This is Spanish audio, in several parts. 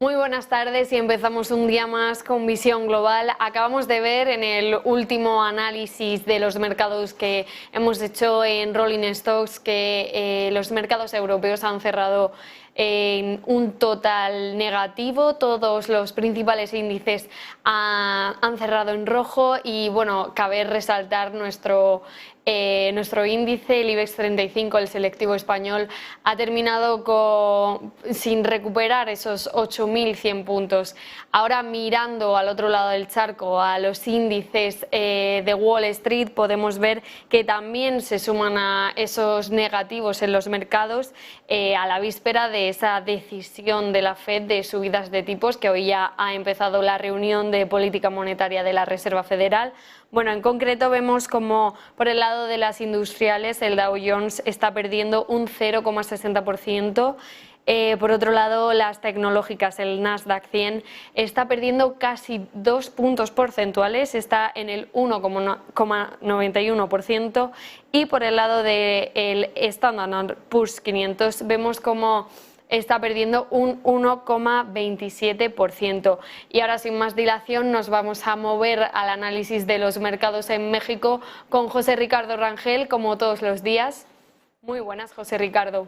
Muy buenas tardes y empezamos un día más con Visión Global. Acabamos de ver en el último análisis de los mercados que hemos hecho en Rolling Stocks que los mercados europeos han cerrado en un total negativo. Todos los principales índices han cerrado en rojo y bueno, cabe resaltar nuestro índice, el IBEX 35, el selectivo español, ha terminado sin recuperar esos 8.100 puntos. Ahora, mirando al otro lado del charco a los índices de Wall Street, podemos ver que también se suman a esos negativos en los mercados a la víspera de esa decisión de la Fed de subidas de tipos, que hoy ya ha empezado la reunión de política monetaria de la Reserva Federal. Bueno, en concreto vemos como por el lado de las industriales el Dow Jones está perdiendo un 0,60%. Por otro lado, las tecnológicas, el Nasdaq 100, está perdiendo casi 2 puntos porcentuales, está en el 1,91%. Y por el lado del Standard & Poor's 500 vemos como está perdiendo un 1,27%. Y ahora, sin más dilación, nos vamos a mover al análisis de los mercados en México con José Ricardo Rangel, como todos los días. Muy buenas, José Ricardo.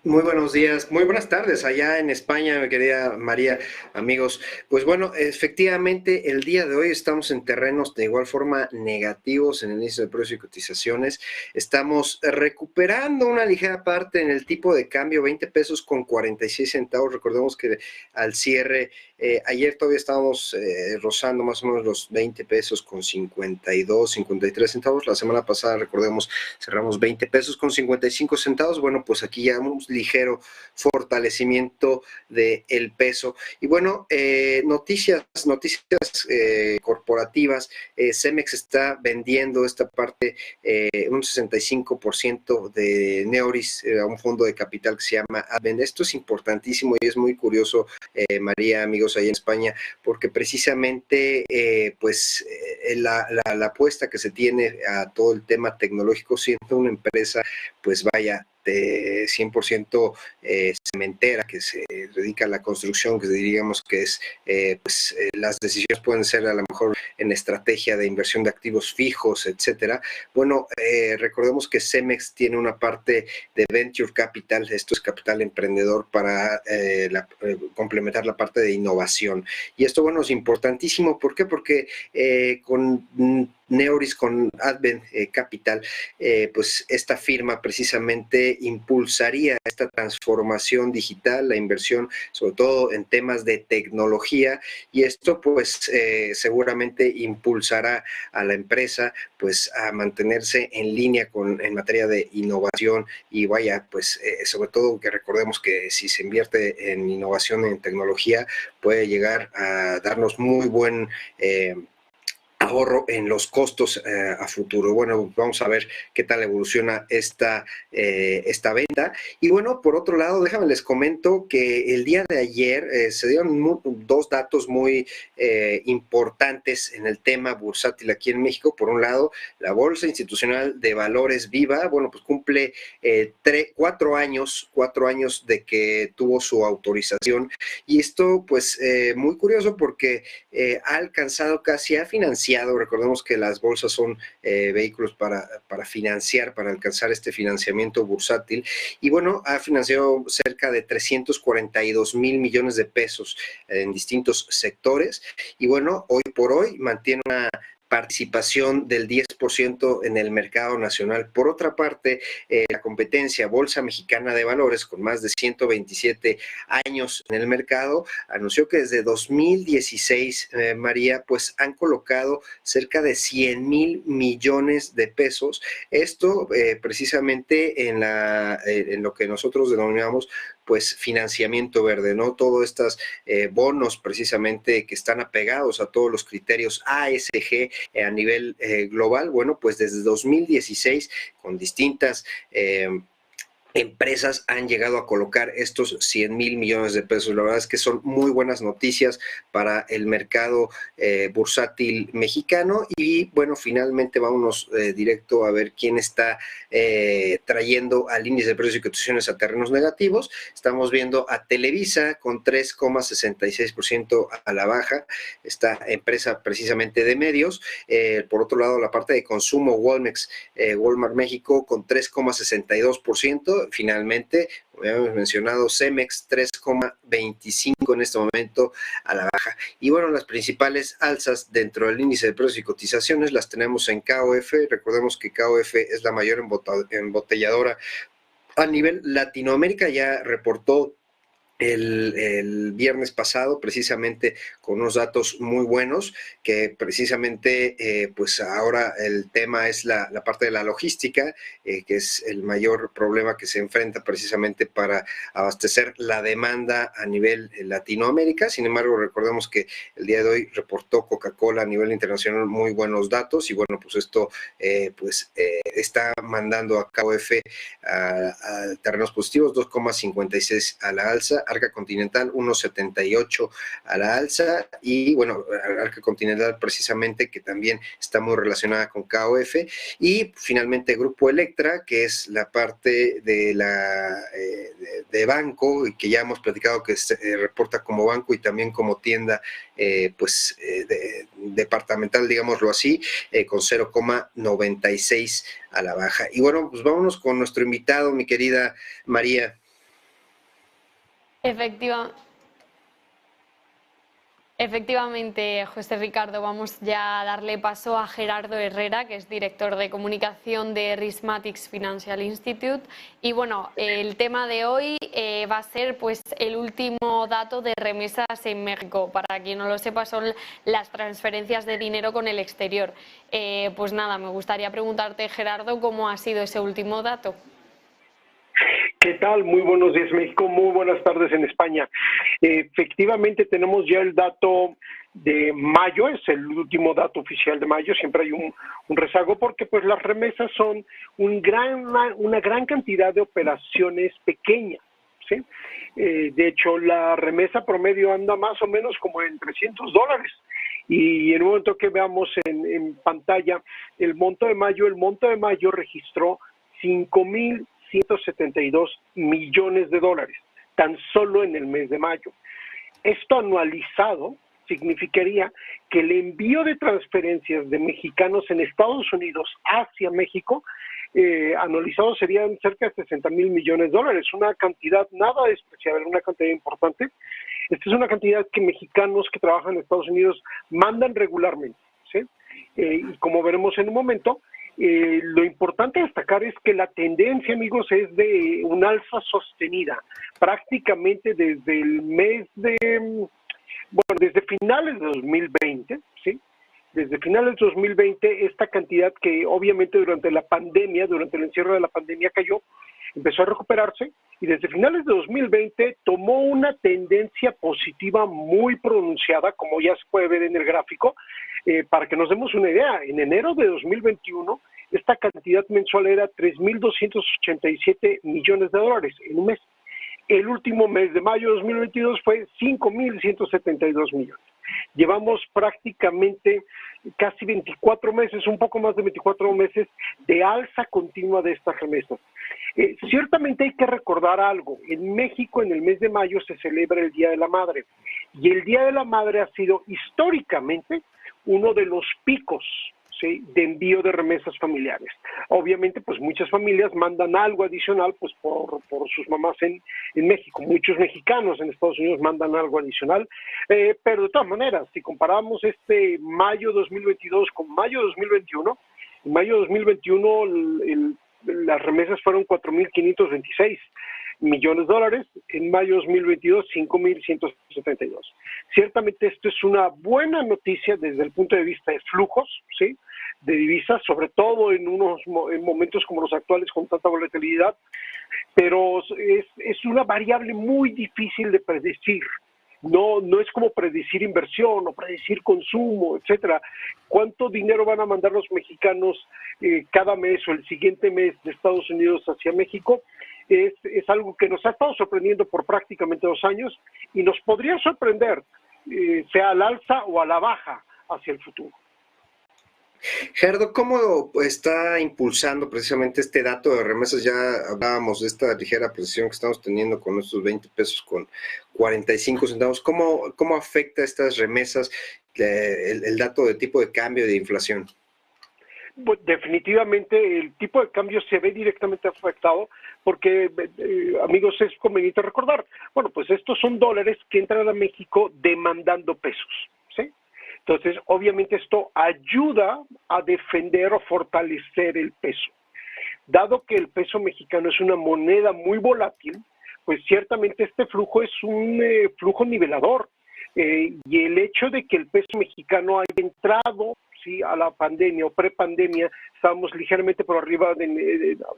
Muy buenos días, muy buenas tardes allá en España, mi querida María, amigos. Pues bueno, efectivamente el día de hoy estamos en terrenos de igual forma negativos en el índice de precios y cotizaciones. Estamos recuperando una ligera parte en el tipo de cambio, 20 pesos con 46 centavos. Recordemos que al cierre, ayer todavía estábamos rozando más o menos los 20 pesos con 52, 53 centavos. La semana pasada, recordemos, cerramos 20 pesos con 55 centavos. Bueno, pues aquí ya un ligero fortalecimiento del peso. Y bueno, noticias corporativas. Cemex está vendiendo esta parte, un 65% de Neoris a un fondo de capital que se llama Advent. Esto es importantísimo y es muy curioso, María, amigos, ahí en España, porque precisamente la apuesta que se tiene a todo el tema tecnológico, siendo una empresa, pues vaya, de 100% cementera, que se dedica a la construcción, que diríamos que es, las decisiones pueden ser a lo mejor en estrategia de inversión de activos fijos, etcétera. Bueno, recordemos que Cemex tiene una parte de Venture Capital, esto es capital emprendedor para complementar la parte de innovación. Y esto, bueno, es importantísimo. ¿Por qué? Porque con Neoris, con Advent Capital, pues esta firma precisamente impulsaría esta transformación digital, la inversión sobre todo en temas de tecnología, y esto pues seguramente impulsará a la empresa pues a mantenerse en línea en materia de innovación. Y vaya, pues sobre todo que recordemos que si se invierte en innovación, en tecnología, puede llegar a darnos muy buen ahorro en los costos a futuro. Bueno, vamos a ver qué tal evoluciona esta venta. Y bueno, por otro lado, déjame les comento que el día de ayer se dieron dos datos muy importantes en el tema bursátil aquí en México. Por un lado, la Bolsa Institucional de Valores Viva, bueno, pues cumple 4 años de que tuvo su autorización. Y esto, pues, muy curioso porque ha alcanzado casi, ha financiado. Recordemos que las bolsas son vehículos para financiar, para alcanzar este financiamiento bursátil. Y bueno, ha financiado cerca de 342,000 millones de pesos en distintos sectores. Y bueno, hoy por hoy mantiene una participación del 10% en el mercado nacional. Por otra parte, la competencia Bolsa Mexicana de Valores, con más de 127 años en el mercado, anunció que desde 2016, María, pues han colocado cerca de 100,000 millones de pesos. Esto precisamente en lo que nosotros denominamos pues financiamiento verde, ¿no? Todos estos bonos precisamente que están apegados a todos los criterios ASG a nivel global. Bueno, pues desde 2016, con distintas empresas han llegado a colocar estos 100,000 millones de pesos. La verdad es que son muy buenas noticias para el mercado bursátil mexicano. Y bueno, finalmente vámonos directo a ver quién está trayendo al índice de precios y cotizaciones a terrenos negativos. Estamos viendo a Televisa con 3,66% a la baja, esta empresa precisamente de medios. Por otro lado, la parte de consumo, Walmart México con 3,62%. Finalmente, como ya hemos mencionado, Cemex 3,25 en este momento a la baja. Y bueno, las principales alzas dentro del índice de precios y cotizaciones las tenemos en KOF. Recordemos que KOF es la mayor embotelladora a nivel Latinoamérica. Ya reportó el viernes pasado, precisamente con unos datos muy buenos, que precisamente pues ahora el tema es la parte de la logística, que es el mayor problema que se enfrenta precisamente para abastecer la demanda a nivel Latinoamérica. Sin embargo, recordemos que el día de hoy reportó Coca-Cola a nivel internacional muy buenos datos, y bueno, pues esto está mandando a KOF a terrenos positivos, 2,56 a la alza. Arca Continental 1,78 a la alza, y bueno, Arca Continental precisamente, que también está muy relacionada con KOF. Y finalmente Grupo Electra, que es la parte de de banco, y que ya hemos platicado que se reporta como banco y también como tienda departamental, digámoslo así, con 0,96 a la baja. Y bueno, pues vámonos con nuestro invitado, mi querida María. Efectivamente, José Ricardo, vamos ya a darle paso a Gerardo Herrera, que es director de comunicación de Rismatics Financial Institute. Y bueno, el tema de hoy va a ser pues el último dato de remesas en México. Para quien no lo sepa, son las transferencias de dinero con el exterior. Pues nada, me gustaría preguntarte, Gerardo, ¿cómo ha sido ese último dato? ¿Qué tal? Muy buenos días, México. Muy buenas tardes en España. Efectivamente, tenemos ya el dato de mayo, es el último dato oficial de mayo. Siempre hay un rezago porque pues las remesas son una gran cantidad de operaciones pequeñas, ¿sí? De hecho, la remesa promedio anda más o menos como en $300. Y en un momento que veamos en pantalla el monto de mayo registró 5,172 millones de dólares, tan solo en el mes de mayo. Esto anualizado significaría que el envío de transferencias de mexicanos en Estados Unidos hacia México, anualizado serían cerca de 60,000 millones de dólares, una cantidad nada despreciable, una cantidad importante. Esta es una cantidad que mexicanos que trabajan en Estados Unidos mandan regularmente, ¿sí? Y como veremos en un momento, lo importante a destacar es que la tendencia, amigos, es de un alza sostenida, prácticamente desde desde finales de 2020, ¿sí? Desde finales de 2020, esta cantidad que obviamente durante el encierro de la pandemia cayó, empezó a recuperarse, y desde finales de 2020 tomó una tendencia positiva muy pronunciada, como ya se puede ver en el gráfico. Para que nos demos una idea, en enero de 2021, esta cantidad mensual era 3,287 millones de dólares en un mes. El último mes de mayo de 2022 fue 5,172 millones. Llevamos prácticamente casi 24 meses, un poco más de 24 meses de alza continua de estas remesas. Ciertamente hay que recordar algo. En México, en el mes de mayo, se celebra el Día de la Madre. Y el Día de la Madre ha sido históricamente uno de los picos, ¿sí?, de envío de remesas familiares. Obviamente, pues muchas familias mandan algo adicional pues por sus mamás en México. Muchos mexicanos en Estados Unidos mandan algo adicional, pero de todas maneras, si comparamos este mayo 2022 con mayo 2021, en mayo 2021 las remesas fueron 4,526 millones de dólares, en mayo 2022 5,172. Ciertamente esto es una buena noticia desde el punto de vista de flujos, ¿sí?, de divisas, sobre todo en momentos como los actuales con tanta volatilidad, pero es una variable muy difícil de predecir. No es como predecir inversión o predecir consumo, etcétera. ¿Cuánto dinero van a mandar los mexicanos cada mes o el siguiente mes de Estados Unidos hacia México? es algo que nos ha estado sorprendiendo por prácticamente 2 años y nos podría sorprender, sea al alza o a la baja hacia el futuro. Gerardo, ¿cómo está impulsando precisamente este dato de remesas? Ya hablábamos de esta ligera presión que estamos teniendo con estos 20 pesos con 45 centavos. ¿Cómo afecta estas remesas el dato de tipo de cambio de inflación? Pues definitivamente el tipo de cambio se ve directamente afectado porque, amigos, es conveniente recordar, bueno, pues estos son dólares que entran a México demandando pesos, ¿sí? Entonces, obviamente esto ayuda a defender o fortalecer el peso. Dado que el peso mexicano es una moneda muy volátil, pues ciertamente este flujo es un flujo nivelador. Y el hecho de que el peso mexicano haya entrado, ¿sí?, a la pandemia o prepandemia, estábamos ligeramente por arriba,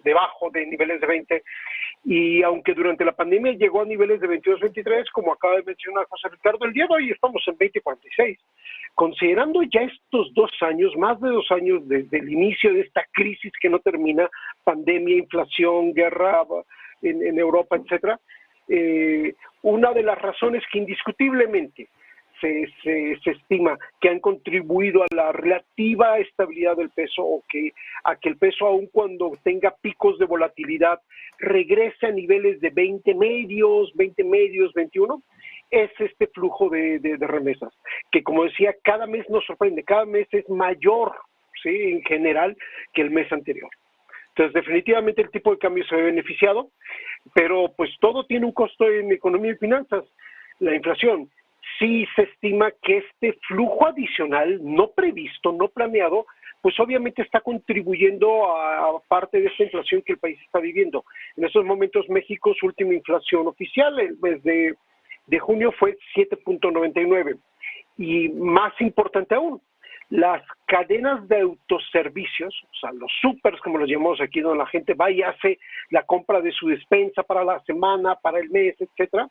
debajo de niveles de 20, y aunque durante la pandemia llegó a niveles de 22, 23, como acaba de mencionar José Ricardo, el día de hoy estamos en 20.46. Considerando ya estos 2 años, más de 2 años desde el inicio de esta crisis que no termina, pandemia, inflación, guerra en Europa, etcétera, una de las razones que indiscutiblemente se estima que han contribuido a la relativa estabilidad del peso o a que el peso, aun cuando tenga picos de volatilidad, regrese a niveles de 20 medios, 21, es este flujo de remesas, que como decía, cada mes nos sorprende, cada mes es mayor, ¿sí?, en general, que el mes anterior. Entonces, definitivamente el tipo de cambio se ve beneficiado, pero pues todo tiene un costo en economía y finanzas. La inflación, sí se estima que este flujo adicional, no previsto, no planeado, pues obviamente está contribuyendo a parte de esta inflación que el país está viviendo. En estos momentos México, su última inflación oficial, el mes de junio, fue 7.99. Y más importante aún, las cadenas de autoservicios, o sea, los supers, como los llamamos aquí, donde la gente va y hace la compra de su despensa para la semana, para el mes, etcétera,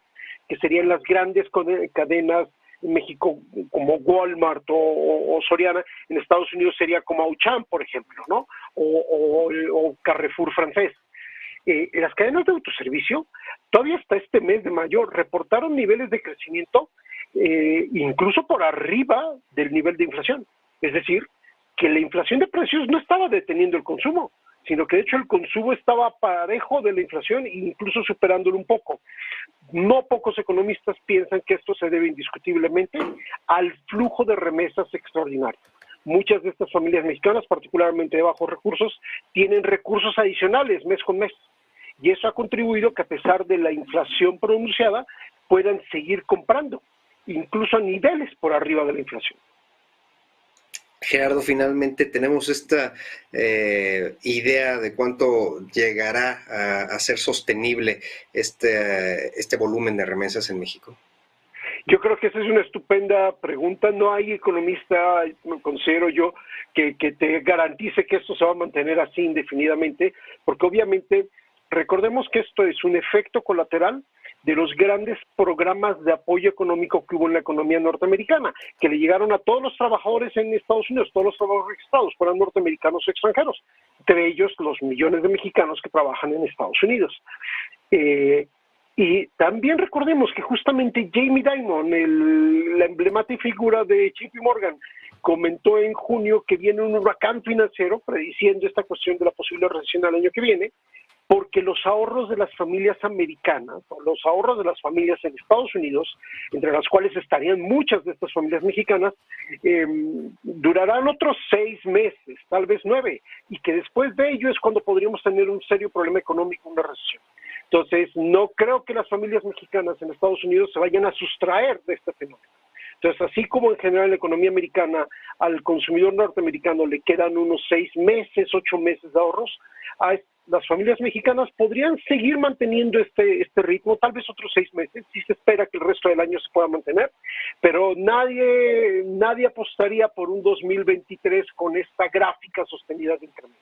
que serían las grandes cadenas en México como Walmart o Soriana. En Estados Unidos sería como Auchan, por ejemplo, ¿no? O Carrefour francés. Las cadenas de autoservicio, todavía hasta este mes de mayo, reportaron niveles de crecimiento incluso por arriba del nivel de inflación. Es decir, que la inflación de precios no estaba deteniendo el consumo, sino que de hecho el consumo estaba parejo de la inflación e incluso superándolo un poco. No pocos economistas piensan que esto se debe indiscutiblemente al flujo de remesas extraordinario. Muchas de estas familias mexicanas, particularmente de bajos recursos, tienen recursos adicionales mes con mes. Y eso ha contribuido que a pesar de la inflación pronunciada, puedan seguir comprando, incluso a niveles por arriba de la inflación. Gerardo, finalmente tenemos esta idea de cuánto llegará a ser sostenible este volumen de remesas en México. Yo creo que esa es una estupenda pregunta. No hay economista, considero yo, que te garantice que esto se va a mantener así indefinidamente, porque obviamente recordemos que esto es un efecto colateral de los grandes programas de apoyo económico que hubo en la economía norteamericana, que le llegaron a todos los trabajadores en Estados Unidos, todos los trabajadores registrados, fueran norteamericanos o extranjeros, entre ellos los millones de mexicanos que trabajan en Estados Unidos. Y también recordemos que justamente Jamie Dimon, la emblemática figura de JP Morgan, comentó en junio que viene un huracán financiero prediciendo esta cuestión de la posible recesión al año que viene, porque los ahorros de las familias americanas, o los ahorros de las familias en Estados Unidos, entre las cuales estarían muchas de estas familias mexicanas, durarán otros 6 meses, tal vez 9, y que después de ello es cuando podríamos tener un serio problema económico, una recesión. Entonces, no creo que las familias mexicanas en Estados Unidos se vayan a sustraer de este fenómeno. Entonces, así como en general la economía americana, al consumidor norteamericano le quedan unos 6 meses, 8 meses de ahorros, a las familias mexicanas podrían seguir manteniendo este ritmo, tal vez otros 6 meses, si se espera que el resto del año se pueda mantener, pero nadie apostaría por un 2023 con esta gráfica sostenida de incremento.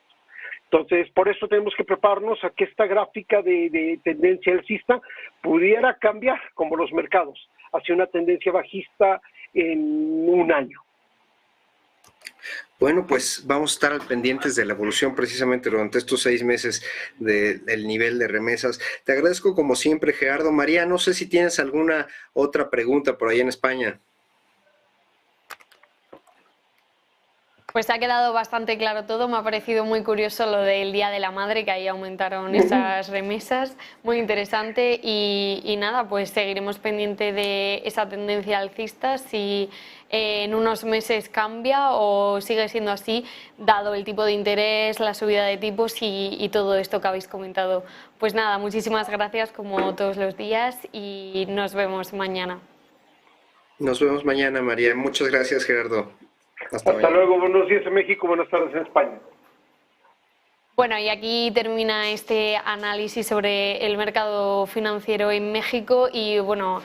Entonces, por eso tenemos que prepararnos a que esta gráfica de tendencia alcista pudiera cambiar, como los mercados, hacia una tendencia bajista en un año. Bueno, pues vamos a estar al pendientes de la evolución precisamente durante estos 6 meses del nivel de remesas. Te agradezco como siempre, Gerardo. María, no sé si tienes alguna otra pregunta por ahí en España. Pues ha quedado bastante claro todo, me ha parecido muy curioso lo del Día de la Madre, que ahí aumentaron esas remesas, muy interesante y nada, pues seguiremos pendiente de esa tendencia alcista, si en unos meses cambia o sigue siendo así, dado el tipo de interés, la subida de tipos y todo esto que habéis comentado. Pues nada, muchísimas gracias como todos los días y nos vemos mañana. Nos vemos mañana, María. Muchas gracias, Gerardo. Hasta luego, buenos días en México, buenas tardes en España. Bueno, y aquí termina este análisis sobre el mercado financiero en México y bueno,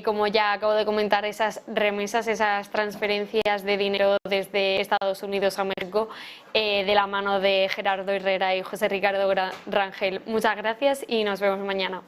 como ya acabo de comentar, esas remesas, esas transferencias de dinero desde Estados Unidos a México, de la mano de Gerardo Herrera y José Ricardo Rangel. Muchas gracias y nos vemos mañana.